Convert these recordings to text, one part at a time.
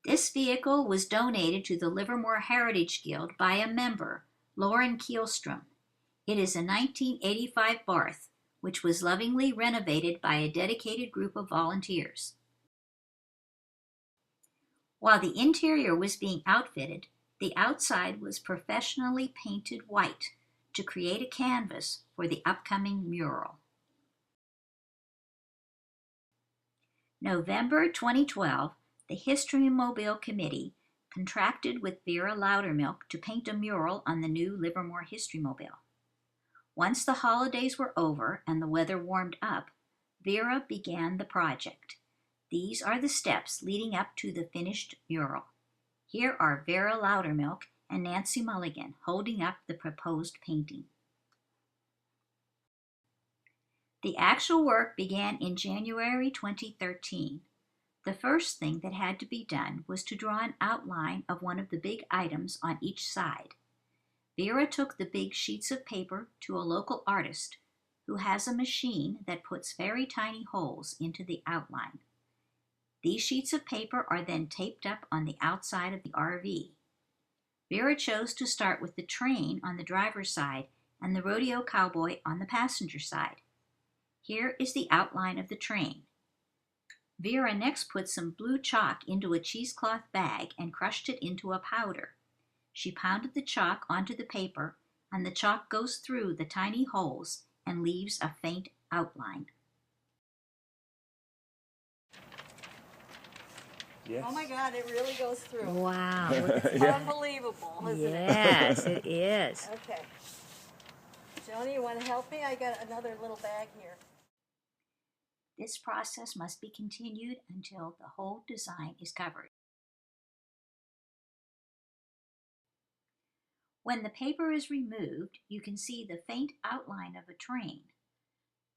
This vehicle was donated to the Livermore Heritage Guild by a member, Lauren Kielstrom. It is a 1985 Barth, which was lovingly renovated by a dedicated group of volunteers. While the interior was being outfitted, the outside was professionally painted white to create a canvas for the upcoming mural. November 2012, the HistoryMobile Committee contracted with Vera Loudermilk to paint a mural on the new Livermore HistoryMobile. Once the holidays were over and the weather warmed up, Vera began the project. These are the steps leading up to the finished mural. Here are Vera Loudermilk and Nancy Mulligan holding up the proposed painting. The actual work began in January 2013. The first thing that had to be done was to draw an outline of one of the big items on each side. Vera took the big sheets of paper to a local artist who has a machine that puts very tiny holes into the outline. These sheets of paper are then taped up on the outside of the RV. Vera chose to start with the train on the driver's side and the rodeo cowboy on the passenger side. Here is the outline of the train. Vera next put some blue chalk into a cheesecloth bag and crushed it into a powder. She pounded the chalk onto the paper, and the chalk goes through the tiny holes and leaves a faint outline. Yes. Oh my God, it really goes through. Wow. It's unbelievable, isn't it? Yes, it is. Okay. Joni, you want to help me? I got another little bag here. This process must be continued until the whole design is covered. When the paper is removed, you can see the faint outline of a train.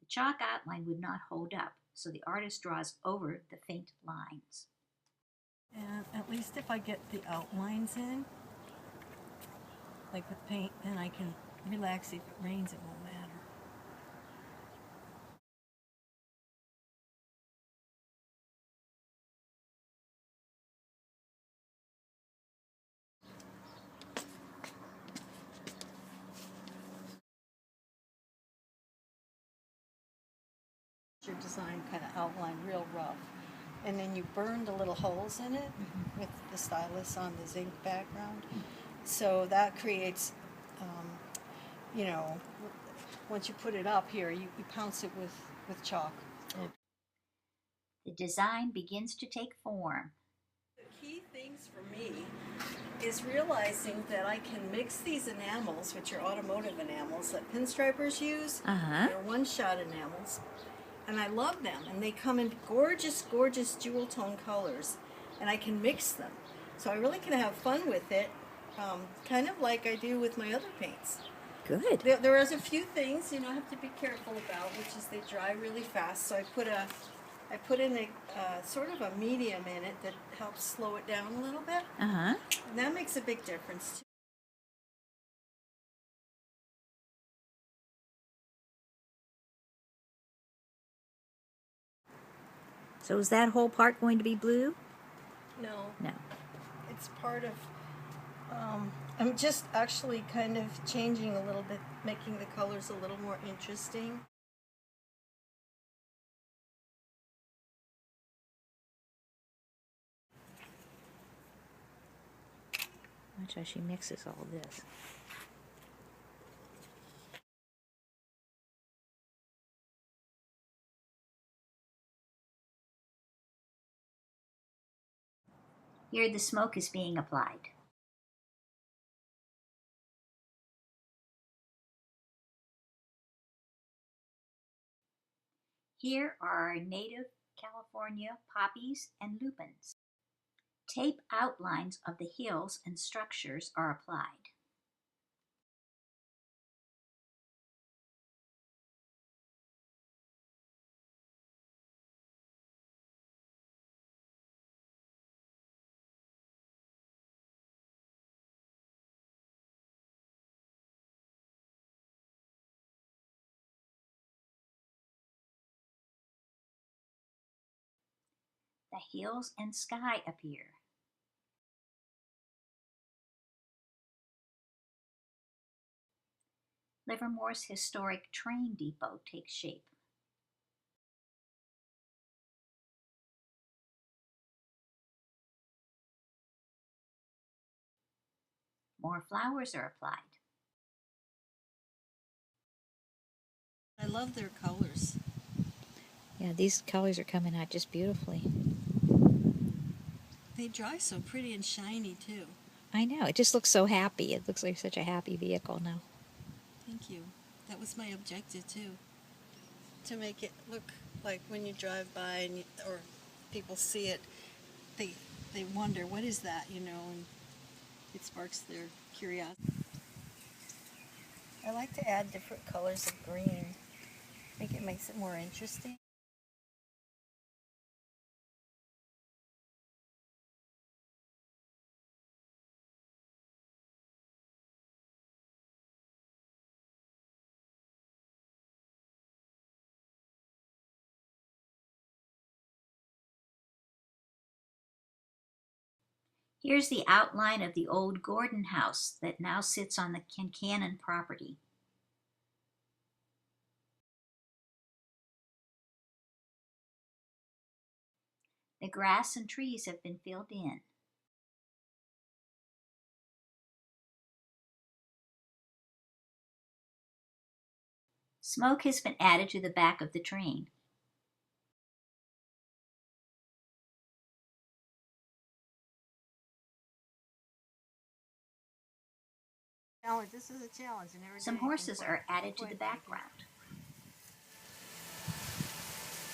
The chalk outline would not hold up, so the artist draws over the faint lines. And at least if I get the outlines in, like with paint, then I can relax. If it rains, it won't matter. Your design kind of outline real rough, and then you burn the little holes in it with the stylus on the zinc background. So that creates, you know, once you put it up here, you pounce it with chalk. The design begins to take form. The key things for me is realizing that I can mix these enamels, which are automotive enamels that pinstripers use. They're one-shot enamels. And I love them, and they come in gorgeous, gorgeous jewel tone colors, and I can mix them. So I really can have fun with it, kind of like I do with my other paints. Good. There is a few things, you know, I have to be careful about, which is they dry really fast. So I put in a sort of a medium in it that helps slow it down a little bit. And that makes a big difference too. So is that whole part going to be blue? No. No. It's part of, I'm just actually kind of changing a little bit, making the colors a little more interesting. Watch how she mixes all this. Here the smoke is being applied. Here are our native California poppies and lupins. Tape outlines of the hills and structures are applied. The hills and sky appear. Livermore's historic train depot takes shape. More flowers are applied. I love their colors. Yeah, these colors are coming out just beautifully. They dry so pretty and shiny too. I know, it just looks so happy. It looks like such a happy vehicle now. Thank you. That was my objective too. To make it look like when you drive by and or people see it, they wonder, what is that, you know, and it sparks their curiosity. I like to add different colors of green. I think it makes it more interesting. Here's the outline of the old Gordon house that now sits on the Kincannon property. The grass and trees have been filled in. Smoke has been added to the back of the train. This is a challenge. Some horses are added to the background.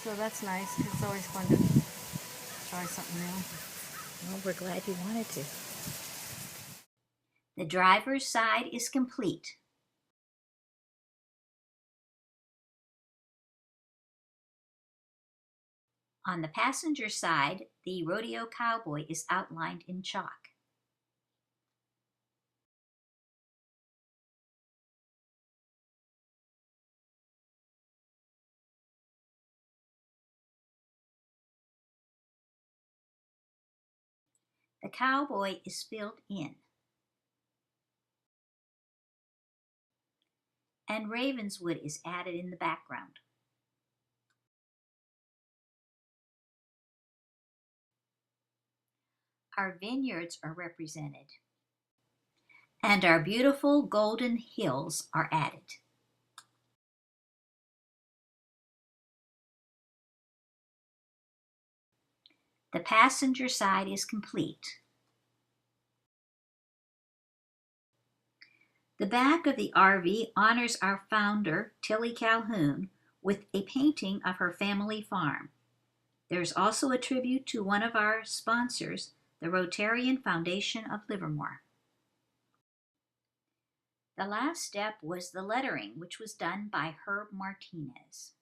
So that's nice. It's always fun to try something new. Well, we're glad you wanted to. The driver's side is complete. On the passenger side, the rodeo cowboy is outlined in chalk. The cowboy is filled in. And Ravenswood is added in the background. Our vineyards are represented. And our beautiful golden hills are added. The passenger side is complete. The back of the RV honors our founder, Tilly Calhoun, with a painting of her family farm. There's also a tribute to one of our sponsors, the Rotarian Foundation of Livermore. The last step was the lettering, which was done by Herb Martinez.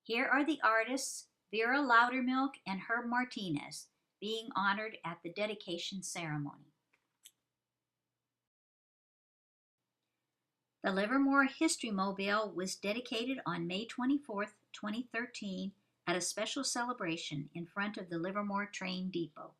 Here are the artists Vera Loudermilk and Herb Martinez being honored at the dedication ceremony. The Livermore HistoryMobile was dedicated on May 24, 2013 at a special celebration in front of the Livermore train depot.